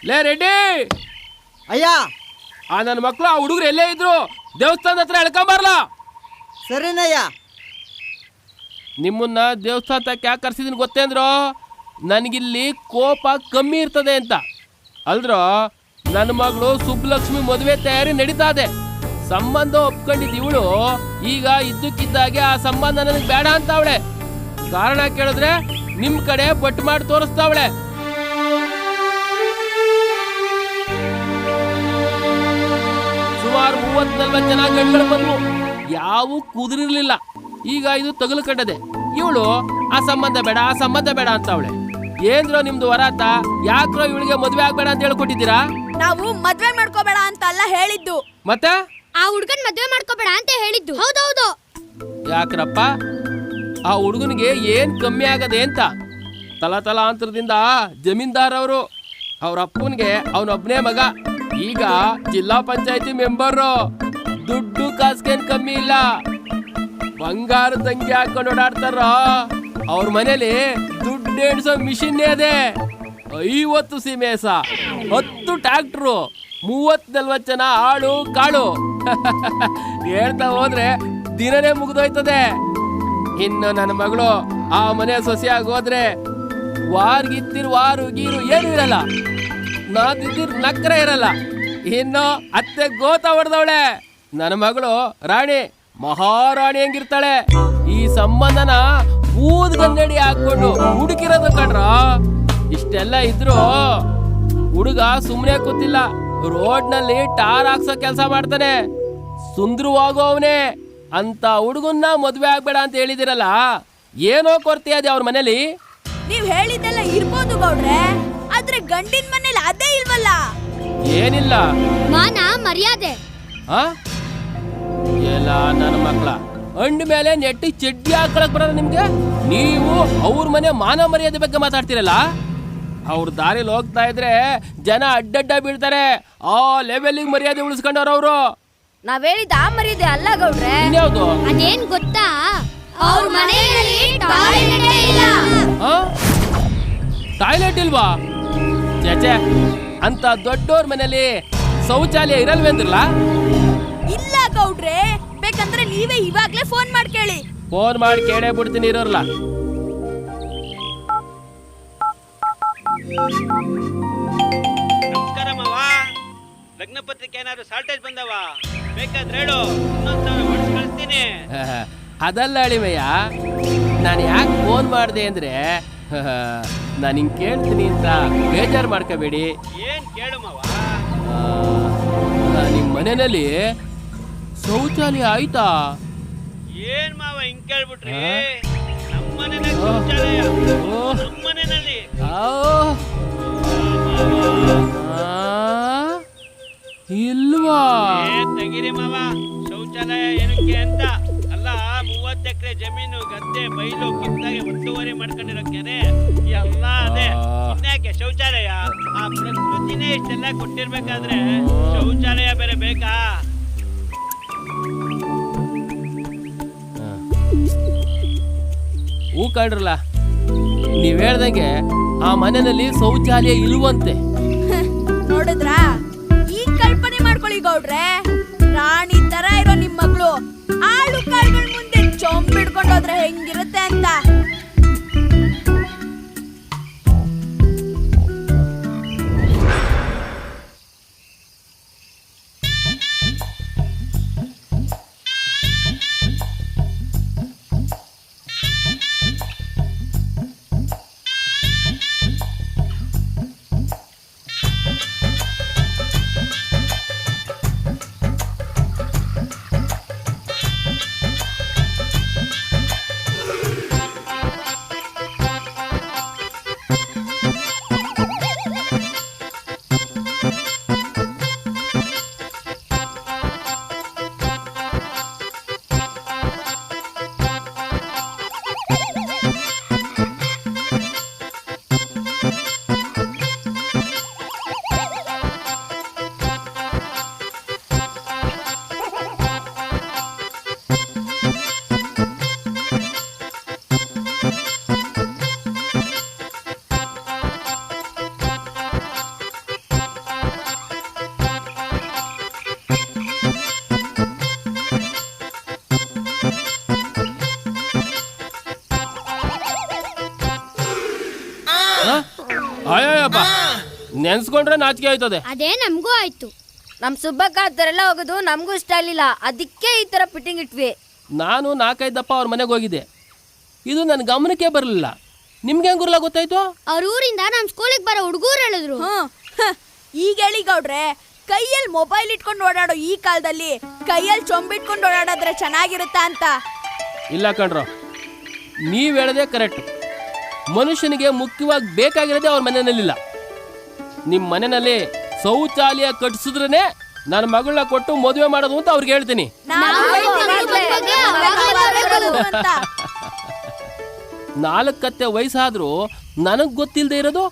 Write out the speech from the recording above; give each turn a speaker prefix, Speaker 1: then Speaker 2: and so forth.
Speaker 1: ಲೇ ರೆಡ್ಡಿ
Speaker 2: ಅಯ್ಯ
Speaker 1: ನನ್ನ ಮಕ್ಕಳು ಆ ಹುಡುಗರು ಎಲ್ಲೇ ಇದ್ರು ದೇವಸ್ಥಾನದ ಹತ್ರ ಎಳ್ಕೊಂಬರ್ಲ.
Speaker 2: ಸರಿನಯ್ಯ.
Speaker 1: ನಿಮ್ಮನ್ನ ದೇವಸ್ಥಾನ ತಕ್ಕ ಯಾಕೆ ಕರ್ಸಿದೀನಿ ಗೊತ್ತೇಂದ್ರೋ, ನನಗಿಲ್ಲಿ ಕೋಪ ಕಮ್ಮಿ ಇರ್ತದೆ ಅಂತ ಅಲ್ದ್ರೋ. ನನ್ನ ಮಗಳು ಸುಬ್ಬಲಕ್ಷ್ಮಿ ಮದುವೆ ತಯಾರಿ ನಡೀತಾ ಇದೆ. ಸಂಬಂಧ ಒಪ್ಕೊಂಡಿದ್ದು ಇವಳು ಈಗ ಇದ್ದಕ್ಕಿದ್ದಾಗೆ ಆ ಸಂಬಂಧ ನನಗೆ ಬೇಡ ಅಂತ ಅವಳೆ. ಕಾರಣ ಕೇಳಿದ್ರೆ ನಿಮ್ ಕಡೆ ಬಟ್ ಮಾಡಿ ತೋರಿಸ್ತಾವಳೆ. ಸುಮಾರು 30-40 ಜನ ಗಂಡುಗಳು ಬಂದ್ವು, ಯಾವ ಕುದುರಿರ್ಲಿಲ್ಲ. ಈಗ ಇದು ತಗಲು ಕಟ್ಟದೆ. ಇವಳು ಆ ಸಂಬಂಧ ಬೇಡ ಆ ಸಂಬಂಧ ಬೇಡ ಅಂತ ಅವಳೆ. ಏನ್ರೋ ನಿಮ್ದು ವರಾತ? ಯಾಕ್ರೋ ಇವಳಿಗೆ ಮದ್ವೆ ಆಗ್ಬೇಡ ಅಂತ ಹೇಳ್ಕೊಟ್ಟಿದ್ದೀರಾ?
Speaker 3: ನಾವು ಮದ್ವೆ ಮಾಡ್ಕೋಬೇಡ ಅಂತ ಅಲ್ಲ ಹೇಳಿದ್ದು,
Speaker 1: ಮತ್ತೆ
Speaker 3: ಆ ಹುಡ್ಗನ್ ಮದ್ವೆ ಮಾಡ್ಕೋಬೇಡ ಅಂತ ಹೇಳಿದ್ದು. ಹೌದೌದು.
Speaker 1: ಯಾಕ್ರಪ್ಪ? ಆ ಹುಡುಗನಿಗೆ ಏನ್ ಕಮ್ಮಿ ಆಗದೆ ಅಂತ ತಲಾಂತರದಿಂದ ಜಮೀನ್ದಾರ್ ಅವರು. ಅವ್ರ ಅಪ್ಪನಿಗೆ ಅವನೊಬ್ಬನೇ ಮಗ, ಈಗ ಜಿಲ್ಲಾ ಪಂಚಾಯತಿ ಮೆಂಬರು. ದುಡ್ಡು ಕಾಸ್ಗೇನ್ ಕಮ್ಮಿ ಇಲ್ಲ. ಬಂಗಾರ ತಂಗಿ ಹಾಕೊಂಡು ಓಡಾಡ್ತಾರ. ಅವ್ರ ಮನೇಲಿ ದುಡ್ಡು ಎಣಿಸೋ ಮಿಷಿನ್ ಇದೆ. 50 ಸೀಮೆಸ, 10 ಟ್ರ್ಯಾಕ್ಟ್ರು, 30-40 ಜನ ಆಳು ಕಾಳು. ಹೇಳ್ತಾ ಹೋದ್ರೆ ದಿನನೇ ಮುಗಿದೋಯ್ತದೆ. ಇನ್ನು ನನ್ನ ಮಗಳು ಆ ಮನೆ ಸೊಸೆಯಾಗಿ ಹೋದ್ರೆ ವಾರು ಗೀರು ಏನು ಇರಲ್ಲ, ನಾದಿದ್ದಿರ್ ನಕ್ರ ಇರಲ್ಲ. ಇನ್ನು ಅತ್ತೆ ಗೋತ ಹೊಡೆದವಳೆ. ನನ್ನ ಮಗಳು ರಾಣಿ, ಮಹಾರಾಣಿ ಹಂಗಿರ್ತಾಳೆ. ಈ ಸಂಬಂಧನ ಊದ್ಗನ್ನಡಿ ಹಾಕೊಂಡು ಹುಡುಕಿರೋದು ಕಣ್ರ. ಇಷ್ಟೆಲ್ಲ ಇದ್ರು ಹುಡುಗ ಸುಮ್ಮನೆ ಕೂತಿಲ್ಲ, ರೋಡ್ನಲ್ಲಿ ಟಾರ್ ಹಾಕ್ಸೋ ಕೆಲಸ ಮಾಡ್ತಾನೆ. ಸುಂದರವಾಗೋ ಅವನೇ ಅಂತ ಹುಡುಗನ್ನ ಮದ್ವೆ ಆಗ್ಬೇಡ ಅಂತ ಹೇಳಿದಿರಲ್ಲ, ಏನೋ ಕೊರತೆ ಅದೇ ಅವ್ರ ಮನೇಲಿ.
Speaker 3: ನೀವ್ ಹೇಳಿದ್ದೆಲ್ಲ ಇರ್ಬೋದು ಗೌಡ್ರೆ, ಆದ್ರೆ ಗಂಡಿನ ಮನೇಲಿ ಅದೇ ಇಲ್ವಲ್ಲ.
Speaker 1: ಏನಿಲ್ಲ
Speaker 3: ಮಾನ ಮರ್ಯಾದೆ.
Speaker 1: ಎಲ್ಲ ನನ್ನ ಮಕ್ಕಳ ಅಂಡ್ ಮೇಲೆ ನೆಟ್ಟಿ ಚಡ್ಡಿ ಹಾಕೊಳಕ್ ಬರಲ್ಲ ನಿಮ್ಗೆ. ನೀವು ಅವ್ರ ಮನೆ ಮಾನ ಮರ್ಯಾದೆ ಬಗ್ಗೆ ಮಾತಾಡ್ತಿರಲ್ಲ. ಅವ್ರ ದಾರಿಲಿ ಹೋಗ್ತಾ ಇದ್ರೆ ಜನ ಅಡ್ಡಡ್ಡ ಬೀಳ್ತಾರೆ. ಆ ಲೆವೆಲ್ಗೆ ಮರ್ಯಾದೆ ಉಳಿಸ್ಕೊಂಡವ್ರ ಅವರು.
Speaker 3: ನಾವ್ ಹೇಳಿದ ಆ ಮರ್ಯಾದೆ ಅಲ್ಲ ಗೌಡ್ರೆ.
Speaker 1: ಇನ್ಯಾವ್ದು?
Speaker 3: ಅದೇನ್ ಗೊತ್ತಾ, ಅವ್ರ ಮನೆಯಲ್ಲಿ ಟಾಯ್ಲೆಟ್ ಇಲ್ಲ.
Speaker 1: ಟಾಯ್ಲೆಟ್ ಇಲ್ವಾ? ಚೇಚೆ, ಅಂತ ದೊಡ್ಡವ್ರ ಮನೇಲಿ ಶೌಚಾಲಯ ಇರಲ್ವೇಂದ್ರಲ್ಲ?
Speaker 3: ಇಲ್ಲ ಗೌಡ್ರೆ, ಬೇಕಂದ್ರೆ ನೀವೇ ಇವಾಗ್ಲೇ ಫೋನ್ ಮಾಡಿ ಕೇಳಿ.
Speaker 1: ಫೋನ್ ಮಾಡಿ ಕೇಳೇ ಬಿಡ್ತೀನಿ ಇರೋರ್ಲ.
Speaker 4: ನಮಸ್ಕಾರ ಮಾವ. ಲಗ್ನ ಪತ್ರಿಕೆ ಏನಾದ್ರು ಶಾರ್ಟೇಜ್ ಬಂದವ? ಬೇಕಾದ್ರೆ ಹೇಳು, ಇನ್ನೊಂದ್ಸಲ ಹೊಡ್ಸ್ ಕಳಿಸ್ತೀನಿ.
Speaker 1: ಅದಲ್ಲ ಅಳಿಮಯ್ಯ, ನಾನು ಯಾಕೆ ಫೋನ್ ಮಾಡಿದೆ ಅಂದ್ರೆ ನಾನು ಹಿಂಗೆ ಕೇಳ್ತೀನಿ ಅಂತ ಬೇಜಾರು ಮಾಡ್ಕೋಬೇಡಿ.
Speaker 4: ಏನ್ ಕೇಳು ಮಾವ?
Speaker 1: ನಿಮ್ಮ ಮನೆಯಲ್ಲಿ ಶೌಚಾಲಯ ಆಯ್ತಾ?
Speaker 4: ಏನ್ ಮಾವ ಹಿಂಗ್ ಕೇಳ್ಬಿಟ್ರಿ? ನಮ್ಮನೆಯಲ್ಲಿ ಶೌಚಾಲಯ, ನಮ್ಮನೆಯಲ್ಲಿ.
Speaker 1: ಇಲ್ವಾ?
Speaker 4: ತೆಗಿರಿ ಮಾವ, ಶೌಚಾಲಯ ಏನಕ್ಕೆ ಅಂತ ಅಲ್ಲ. 30 ಎಕರೆ ಜಮೀನು, ಗದ್ದೆ, ಬೈಲು, ಪಕ್ಕದಾಗೆ ಒತ್ತುವರಿ ಮಾಡ್ಕೊಂಡಿರೋ ಕೆರೆ ಎಲ್ಲ ಅದೇ. ಇನ್ಯಾಕೆ ಶೌಚಾಲಯ? ಆ ಪ್ರಕೃತಿನೇ ಇಷ್ಟೆಲ್ಲ ಕೊಟ್ಟಿರ್ಬೇಕಾದ್ರೆ ಶೌಚಾಲಯ ಬೇರೆ ಬೇಕಾ?
Speaker 1: ಹೂ ಕಂಡ್ರಲ್ಲ, ನೀವ್ ಹೇಳ್ದಂಗೆ ಆ ಮನೆಯಲ್ಲಿ ಶೌಚಾಲಯ ಇಲ್ವಂತೆ.
Speaker 3: ನೋಡಿದ್ರಾ? ಈ ಕಲ್ಪನೆ ಮಾಡ್ಕೊಳ್ಳಿ ಗೌಡ್ರೆ, ರಾಣಿ ತರ ಇರೋ ನಿಮ್ ಮಗಳು ಆಳು ಕಾಳುಗಳ ಮುಂದೆ ಚೊಂಬಿಡ್ಕೊಂಡೋದ್ರೆ ಹೆಂಗಿರುತ್ತೆ ಅಂತ.
Speaker 1: ಅಯ್ಯಪ್ಪ ನೆನ್ಸ್ಕೊಂಡ್ರೆ ನಾಚಿಕೆ ಆಯ್ತದೆ.
Speaker 5: ಅದೇ ನಮಗೂ ಆಯ್ತು.
Speaker 6: ನಮ್ ಸುಬ್ಬಕ್ಕ ಆ ಥರ ಎಲ್ಲ ಹೋಗೋದು ನಮಗೂ ಇಷ್ಟ ಆಗಲಿಲ್ಲ, ಅದಕ್ಕೆ ಈ ಥರ ಫಿಟ್ಟಿಂಗ್ ಇಟ್ವಿ.
Speaker 1: ನಾನು 4-5 ಅವ್ರ ಮನೆಗೆ ಹೋಗಿದ್ದೆ, ಇದು ನನ್ನ ಗಮನಕ್ಕೆ ಬರಲಿಲ್ಲ. ನಿಮ್ಗೆ ಹೆಂಗುರ್ಲ ಗೊತ್ತಾಯ್ತು?
Speaker 5: ಅವ್ರ ಊರಿಂದ ನಮ್ ಸ್ಕೂಲಿಗೆ ಬರೋ ಹುಡುಗರು ಹೇಳಿದ್ರು.
Speaker 3: ಈಗ ಹೇಳಿ ಗೌಡ್ರೆ, ಕೈಯಲ್ಲಿ ಮೊಬೈಲ್ ಇಟ್ಕೊಂಡು ಓಡಾಡೋ ಈ ಕಾಲದಲ್ಲಿ ಕೈಯಲ್ಲಿ ಚೊಂಬಿಟ್ಕೊಂಡು ಓಡಾಡಿದ್ರೆ ಚೆನ್ನಾಗಿರುತ್ತಾ ಅಂತ.
Speaker 1: ಇಲ್ಲ ಕಣ್ರೋ, ನೀವು ಹೇಳೋದೇ ಕರೆಕ್ಟ್. ಮನುಷ್ಯನಿಗೆ ಮುಖ್ಯವಾಗಿ ಬೇಕಾಗಿರೋದೇ ಅವ್ರ ಮನೆಯಲ್ಲಿಲ್ಲ. ನಿಮ್ಮ ಮನೆಯಲ್ಲಿ ಶೌಚಾಲಯ ಕಟ್ಟಿಸಿದ್ರೇ ನನ್ನ ಮಗಳನ್ನ ಕೊಟ್ಟು ಮದುವೆ ಮಾಡೋದು ಅಂತ ಅವ್ರಿಗೆ ಹೇಳ್ತೀನಿ.
Speaker 3: ನಾವು ಹೇಳ್ತೀವಿ ಅಂತ.
Speaker 1: 4 ವಯಸ್ಸಾದ್ರೂ ನನಗೆ ಗೊತ್ತಿಲ್ಲದೆ ಇರೋದು